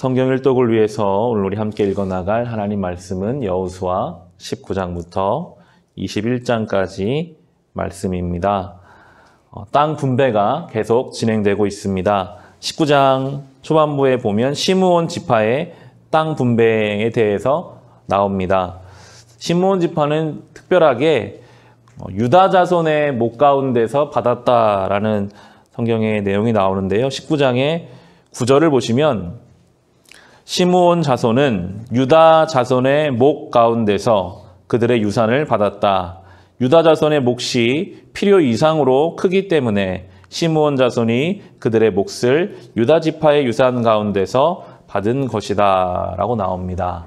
성경 일독을 위해서 오늘 우리 함께 읽어나갈 하나님 말씀은 여호수아 19장부터 21장까지 말씀입니다. 땅 분배가 계속 진행되고 있습니다. 19장 초반부에 보면 시므온 지파의 땅 분배에 대해서 나옵니다. 시므온 지파는 특별하게 유다 자손의 목 가운데서 받았다라는 성경의 내용이 나오는데요. 19장의 9절을 보시면 시므온 자손은 유다 자손의 목 가운데서 그들의 유산을 받았다. 유다 자손의 몫이 필요 이상으로 크기 때문에 시므온 자손이 그들의 몫을 유다 지파의 유산 가운데서 받은 것이다 라고 나옵니다.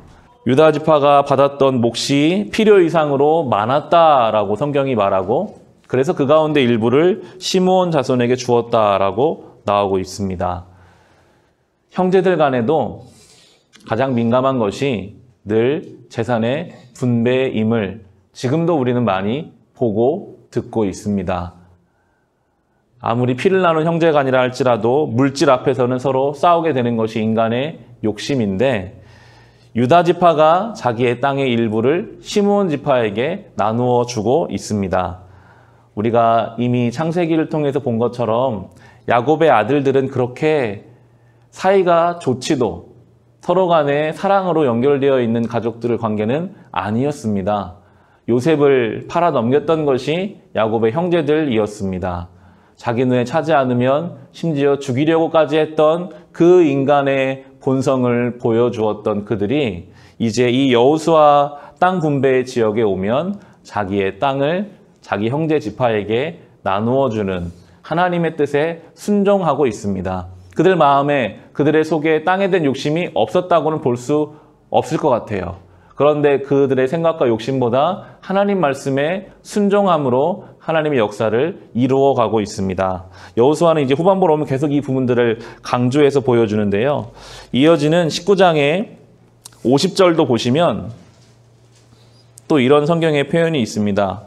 유다 지파가 받았던 몫이 필요 이상으로 많았다라고 성경이 말하고, 그래서 그 가운데 일부를 시므온 자손에게 주었다라고 나오고 있습니다. 형제들 간에도 가장 민감한 것이 늘 재산의 분배임을 지금도 우리는 많이 보고 듣고 있습니다. 아무리 피를 나눈 형제간이라 할지라도 물질 앞에서는 서로 싸우게 되는 것이 인간의 욕심인데, 유다 지파가 자기의 땅의 일부를 시므온 지파에게 나누어 주고 있습니다. 우리가 이미 창세기를 통해서 본 것처럼 야곱의 아들들은 그렇게 사이가 좋지도 서로 간에 사랑으로 연결되어 있는 가족들의 관계는 아니었습니다. 요셉을 팔아 넘겼던 것이 야곱의 형제들이었습니다. 자기 눈에 차지 않으면 심지어 죽이려고까지 했던 그 인간의 본성을 보여주었던 그들이 이제 이 여호수아 땅 분배의 지역에 오면 자기의 땅을 자기 형제 지파에게 나누어 주는 하나님의 뜻에 순종하고 있습니다. 그들 마음에, 그들의 속에 땅에 대한 욕심이 없었다고는 볼 수 없을 것 같아요. 그런데 그들의 생각과 욕심보다 하나님 말씀에 순종함으로 하나님의 역사를 이루어가고 있습니다. 여호수아는 이제 후반부로 오면 계속 이 부분들을 강조해서 보여주는데요. 이어지는 19장의 50절도 보시면 또 이런 성경의 표현이 있습니다.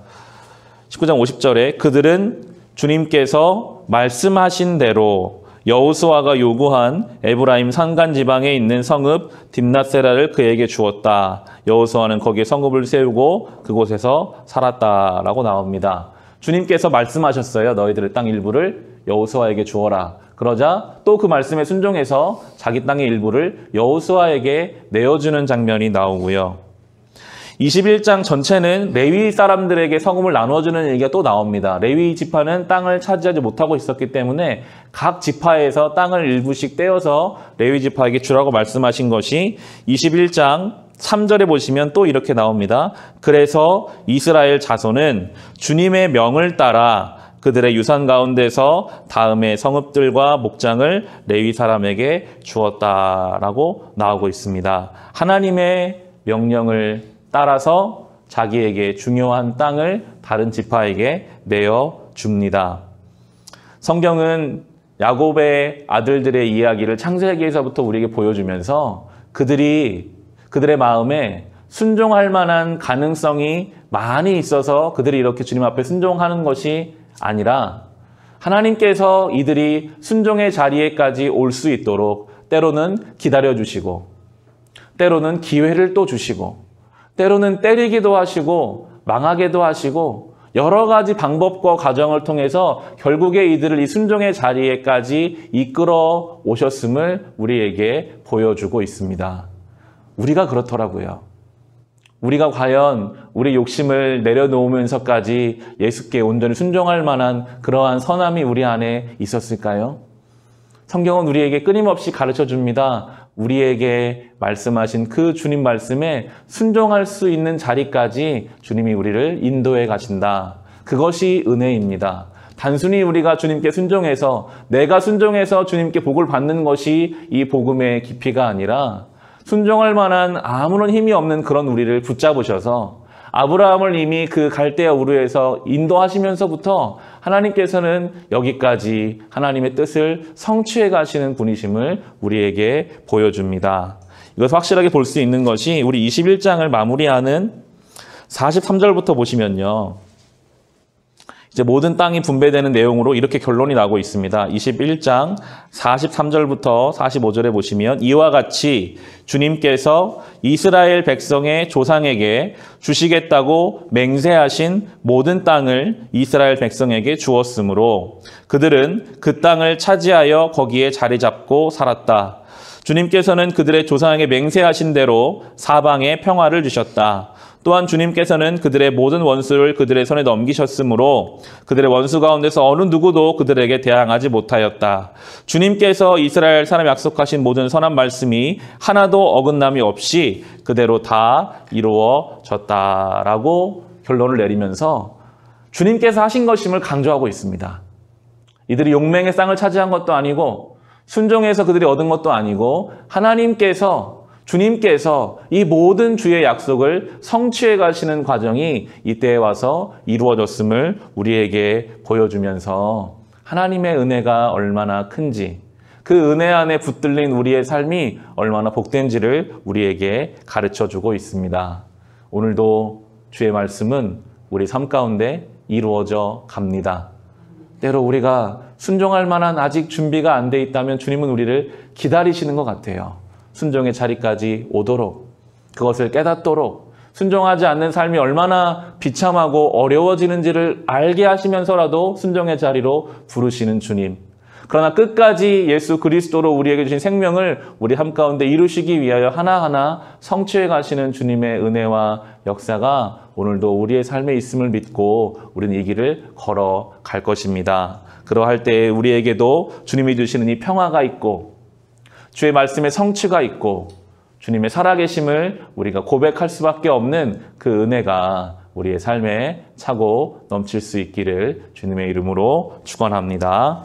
19장 50절에 그들은 주님께서 말씀하신 대로 여호수아가 요구한 에브라임 산간 지방에 있는 성읍 딥낫세라를 그에게 주었다. 여호수아는 거기에 성읍을 세우고 그곳에서 살았다라고 나옵니다. 주님께서 말씀하셨어요. 너희들의 땅 일부를 여호수아에게 주어라. 그러자 또 그 말씀에 순종해서 자기 땅의 일부를 여호수아에게 내어주는 장면이 나오고요. 21장 전체는 레위 사람들에게 성읍을 나눠주는 얘기가 또 나옵니다. 레위 지파는 땅을 차지하지 못하고 있었기 때문에 각 지파에서 땅을 일부씩 떼어서 레위 지파에게 주라고 말씀하신 것이 21장 3절에 보시면 또 이렇게 나옵니다. 그래서 이스라엘 자손은 주님의 명을 따라 그들의 유산 가운데서 다음의 성읍들과 목장을 레위 사람에게 주었다라고 나오고 있습니다. 하나님의 명령을 따라서 자기에게 중요한 땅을 다른 지파에게 내어줍니다. 성경은 야곱의 아들들의 이야기를 창세기에서부터 우리에게 보여주면서 그들의 마음에 순종할 만한 가능성이 많이 있어서 그들이 이렇게 주님 앞에 순종하는 것이 아니라 하나님께서 이들이 순종의 자리에까지 올 수 있도록 때로는 기다려주시고, 때로는 기회를 또 주시고, 때로는 때리기도 하시고 망하게도 하시고 여러 가지 방법과 과정을 통해서 결국에 이들을 이 순종의 자리에까지 이끌어 오셨음을 우리에게 보여주고 있습니다. 우리가 그렇더라고요. 우리가 과연 우리 욕심을 내려놓으면서까지 예수께 온전히 순종할 만한 그러한 선함이 우리 안에 있었을까요? 성경은 우리에게 끊임없이 가르쳐 줍니다. 우리에게 말씀하신 그 주님 말씀에 순종할 수 있는 자리까지 주님이 우리를 인도해 가신다. 그것이 은혜입니다. 단순히 우리가 주님께 순종해서, 내가 순종해서 주님께 복을 받는 것이 이 복음의 깊이가 아니라 순종할 만한 아무런 힘이 없는 그런 우리를 붙잡으셔서 아브라함을 이미 그 갈대아 우르에서 인도하시면서부터 하나님께서는 여기까지 하나님의 뜻을 성취해 가시는 분이심을 우리에게 보여줍니다. 이것을 확실하게 볼 수 있는 것이 우리 21장을 마무리하는 43절부터 보시면요. 이제 모든 땅이 분배되는 내용으로 이렇게 결론이 나고 있습니다. 21장 43절부터 45절에 보시면 이와 같이 주님께서 이스라엘 백성의 조상에게 주시겠다고 맹세하신 모든 땅을 이스라엘 백성에게 주었으므로 그들은 그 땅을 차지하여 거기에 자리 잡고 살았다. 주님께서는 그들의 조상에게 맹세하신 대로 사방에 평화를 주셨다. 또한 주님께서는 그들의 모든 원수를 그들의 손에 넘기셨으므로 그들의 원수 가운데서 어느 누구도 그들에게 대항하지 못하였다. 주님께서 이스라엘 사람이 약속하신 모든 선한 말씀이 하나도 어긋남이 없이 그대로 다 이루어졌다라고 결론을 내리면서 주님께서 하신 것임을 강조하고 있습니다. 이들이 용맹의 땅을 차지한 것도 아니고 순종해서 그들이 얻은 것도 아니고 주님께서 이 모든 주의 약속을 성취해 가시는 과정이 이때에 와서 이루어졌음을 우리에게 보여주면서 하나님의 은혜가 얼마나 큰지, 그 은혜 안에 붙들린 우리의 삶이 얼마나 복된지를 우리에게 가르쳐주고 있습니다. 오늘도 주의 말씀은 우리 삶 가운데 이루어져 갑니다. 때로 우리가 순종할 만한 아직 준비가 안 돼 있다면 주님은 우리를 기다리시는 것 같아요. 순종의 자리까지 오도록, 그것을 깨닫도록, 순종하지 않는 삶이 얼마나 비참하고 어려워지는지를 알게 하시면서라도 순종의 자리로 부르시는 주님. 그러나 끝까지 예수 그리스도로 우리에게 주신 생명을 우리 삶 가운데 이루시기 위하여 하나하나 성취해 가시는 주님의 은혜와 역사가 오늘도 우리의 삶에 있음을 믿고 우리는 이 길을 걸어갈 것입니다. 그러할 때 우리에게도 주님이 주시는 이 평화가 있고 주의 말씀의 성취가 있고 주님의 살아계심을 우리가 고백할 수밖에 없는 그 은혜가 우리의 삶에 차고 넘칠 수 있기를 주님의 이름으로 축원합니다.